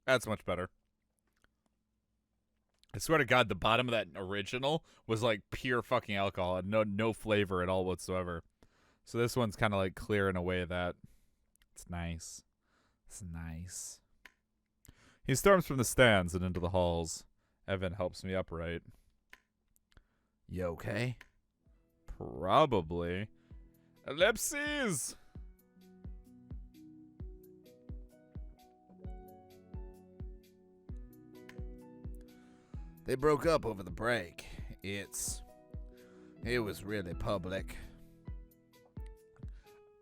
That's much better. I swear to God, the bottom of that original was like pure fucking alcohol and no flavor at all whatsoever. So this one's kind of like clear in a way that it's nice. It's nice. He storms from the stands and into the halls. Evan helps me upright. You okay? Probably. Ellipses! They broke up over the break. It was really public.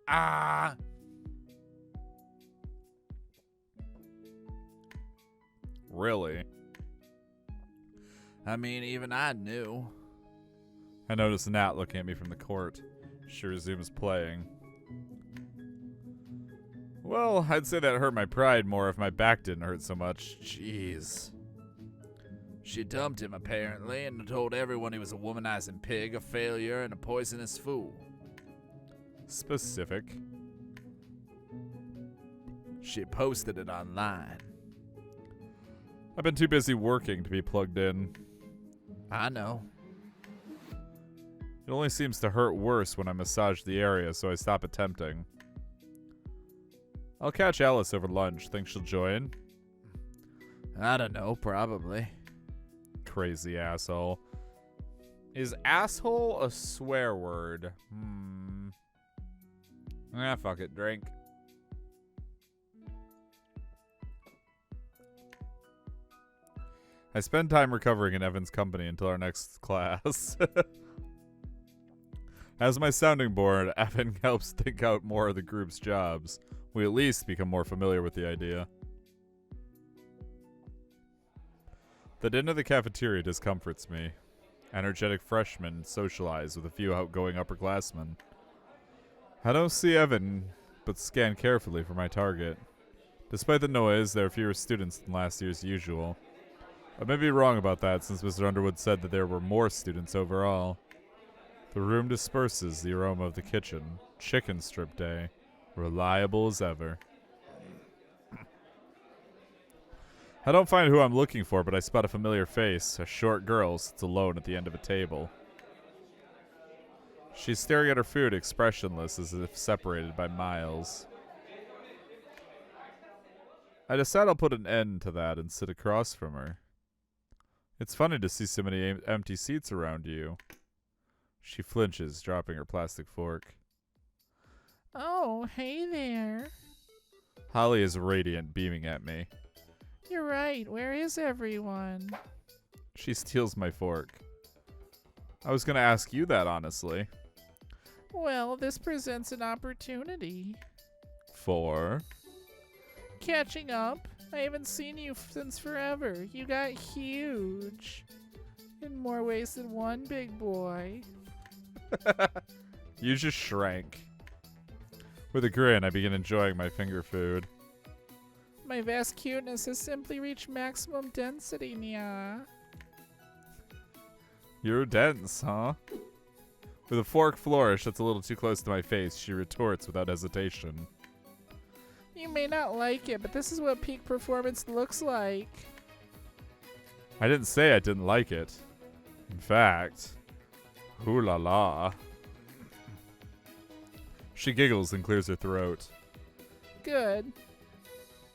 Ah! Really? I mean, even I knew. I noticed Nat looking at me from the court. She resumes playing. Well, I'd say that hurt my pride more if my back didn't hurt so much. Jeez. She dumped him, apparently, and told everyone he was a womanizing pig, a failure, and a poisonous fool. Specific. She posted it online. I've been too busy working to be plugged in. I know. It only seems to hurt worse when I massage the area, so I stop attempting. I'll catch Alice over lunch. Think she'll join? I don't know, probably. Crazy asshole. Is asshole a swear word? Fuck it. Drink. I spend time recovering in Evan's company until our next class. As my sounding board, Evan helps think out more of the group's jobs. We at least become more familiar with the idea. The din of the cafeteria discomforts me. Energetic freshmen socialize with a few outgoing upperclassmen. I don't see Evan, but scan carefully for my target. Despite the noise, there are fewer students than last year's usual. I may be wrong about that, since Mr. Underwood said that there were more students overall. The room disperses the aroma of the kitchen. Chicken strip day. Reliable as ever. I don't find who I'm looking for, but I spot a familiar face. A short girl sits alone at the end of a table. She's staring at her food, expressionless, as if separated by miles. I decide I'll put an end to that and sit across from her. It's funny to see so many empty seats around you. She flinches, dropping her plastic fork. Oh, hey there. Holly is radiant, beaming at me. You're right. Where is everyone? She steals my fork. I was going to ask you that, honestly. Well, this presents an opportunity. For? Catching up. I haven't seen you since forever. You got huge. In more ways than one, big boy. You just shrank. With a grin, I begin enjoying my finger food. My vast cuteness has simply reached maximum density, Nya. You're dense, huh? With a fork flourish that's a little too close to my face, she retorts without hesitation. You may not like it, but this is what peak performance looks like. I didn't say I didn't like it. In fact, ooh la la. She giggles and clears her throat. Good.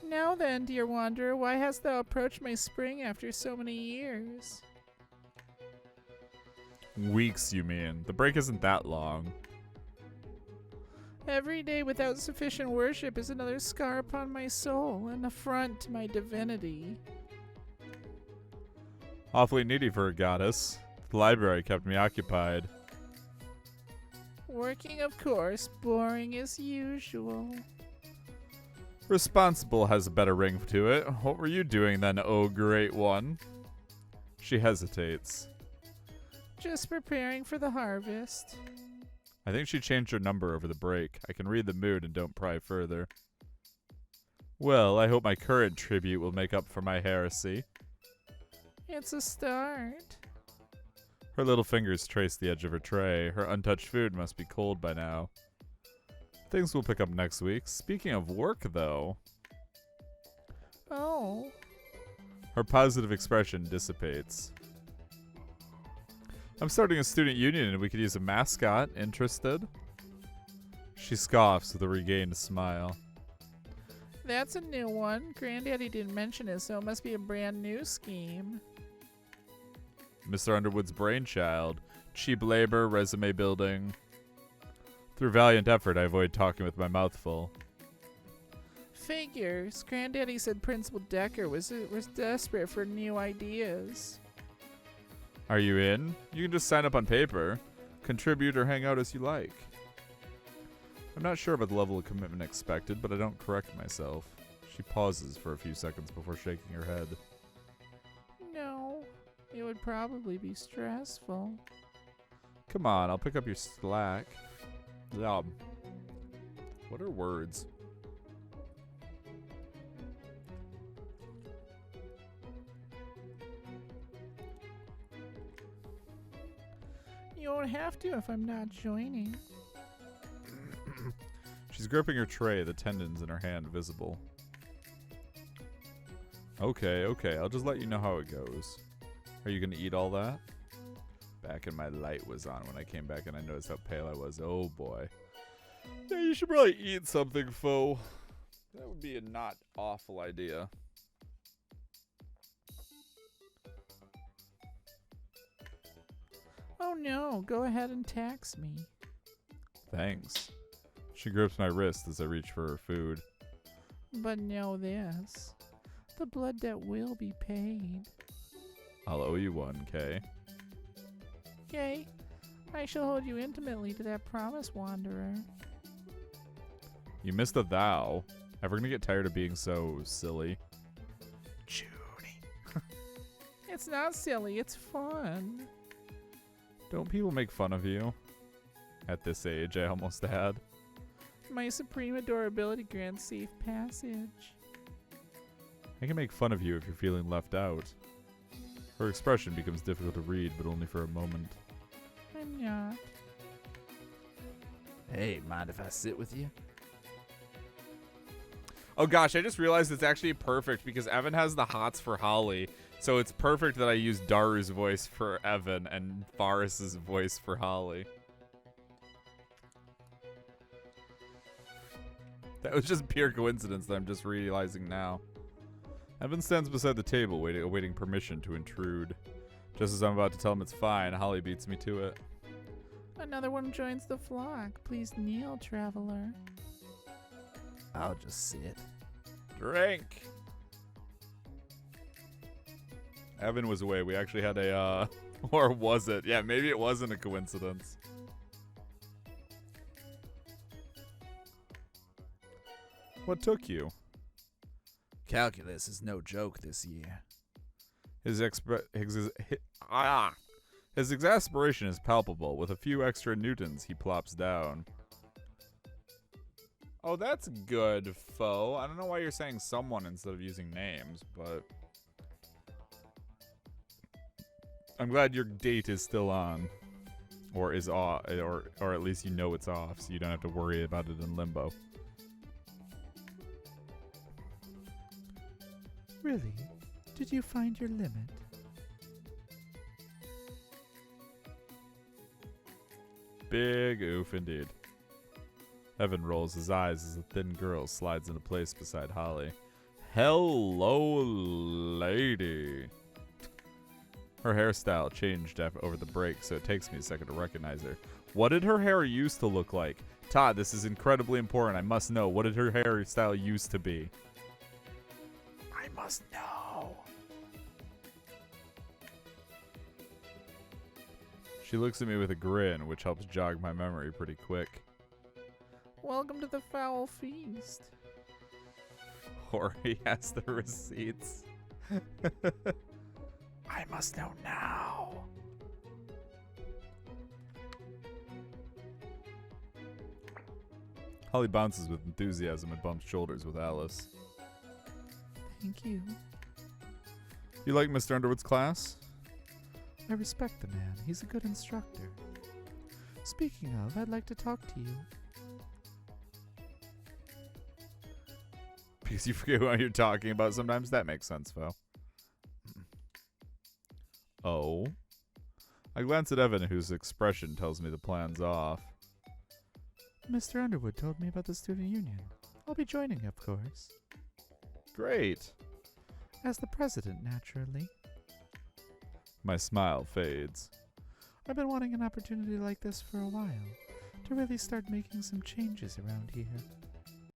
Now then, dear wanderer, why hast thou approached my spring after so many years? Weeks, you mean? The break isn't that long. Every day without sufficient worship is another scar upon my soul, an affront to my divinity. Awfully needy for a goddess. The library kept me occupied. Working, of course, boring as usual. Responsible has a better ring to it. What were you doing then, oh great one? She hesitates. Just preparing for the harvest. I think she changed her number over the break. I can read the mood and don't pry further. Well, I hope my current tribute will make up for my heresy. It's a start. Her little fingers trace the edge of her tray. Her untouched food must be cold by now. Things will pick up next week. Speaking of work, though. Oh. Her positive expression dissipates. I'm starting a student union and we could use a mascot. Interested? She scoffs with a regained smile. That's a new one. Granddaddy didn't mention it, so it must be a brand new scheme. Mr. Underwood's brainchild. Cheap labor, resume building. Through valiant effort, I avoid talking with my mouth full. Figures. Granddaddy said Principal Decker was desperate for new ideas. Are you in? You can just sign up on paper. Contribute or hang out as you like. I'm not sure about the level of commitment expected, but I don't correct myself. She pauses for a few seconds before shaking her head. No, it would probably be stressful. Come on, I'll pick up your slack. What are words? You won't have to if I'm not joining. She's gripping her tray, the tendons in her hand visible. Okay, I'll just let you know how it goes. Are you gonna eat all that? Back and my light was on when I came back and I noticed how pale I was. Oh boy. Yeah, you should probably eat something, foe. That would be a not awful idea. Oh no, go ahead and tax me. Thanks. She grips my wrist as I reach for her food. But know this. The blood debt will be paid. I'll owe you one, Kay. Yay. I shall hold you intimately to that promise, Wanderer. You missed a thou. Ever gonna get tired of being so silly? Judy. It's not silly, it's fun. Don't people make fun of you? At this age, I almost had. My supreme adorability grants safe passage. I can make fun of you if you're feeling left out. Her expression becomes difficult to read, but only for a moment. I'm not. Hey, mind if I sit with you? Oh gosh, I just realized it's actually perfect because Evan has the hots for Holly. So it's perfect that I use Daru's voice for Evan and Faris's voice for Holly. That was just pure coincidence that I'm just realizing now. Evan stands beside the table awaiting permission to intrude. Just as I'm about to tell him it's fine, Holly beats me to it. Another one joins the flock. Please kneel, traveler. I'll just sit. Drink! Evan was away. We actually had a, or was it? Yeah, maybe it wasn't a coincidence. What took you? Calculus is no joke this year. His exasperation is palpable. With a few extra newtons, he plops down. Oh, that's good, foe. I don't know why you're saying someone instead of using names, but I'm glad your date is still on, or is off, or at least you know it's off, so you don't have to worry about it in limbo. Really? Did you find your limit? Big oof indeed. Evan rolls his eyes as the thin girl slides into place beside Holly. Hello, lady. Her hairstyle changed over the break, so it takes me a second to recognize her. What did her hair used to look like? Todd, this is incredibly important. I must know. What did her hairstyle used to be? I must know. She looks at me with a grin, which helps jog my memory pretty quick. Welcome to the foul feast. Or he has the receipts. I must know now. Holly bounces with enthusiasm and bumps shoulders with Alice. Thank you. You like Mr. Underwood's class? I respect the man. He's a good instructor. Speaking of, I'd like to talk to you. Because you forget what you're talking about sometimes. That makes sense, Fo. Oh. I glance at Evan, whose expression tells me the plan's off. Mr. Underwood told me about the student union. I'll be joining, of course. Great. As the president, naturally. My smile fades. I've been wanting an opportunity like this for a while, to really start making some changes around here.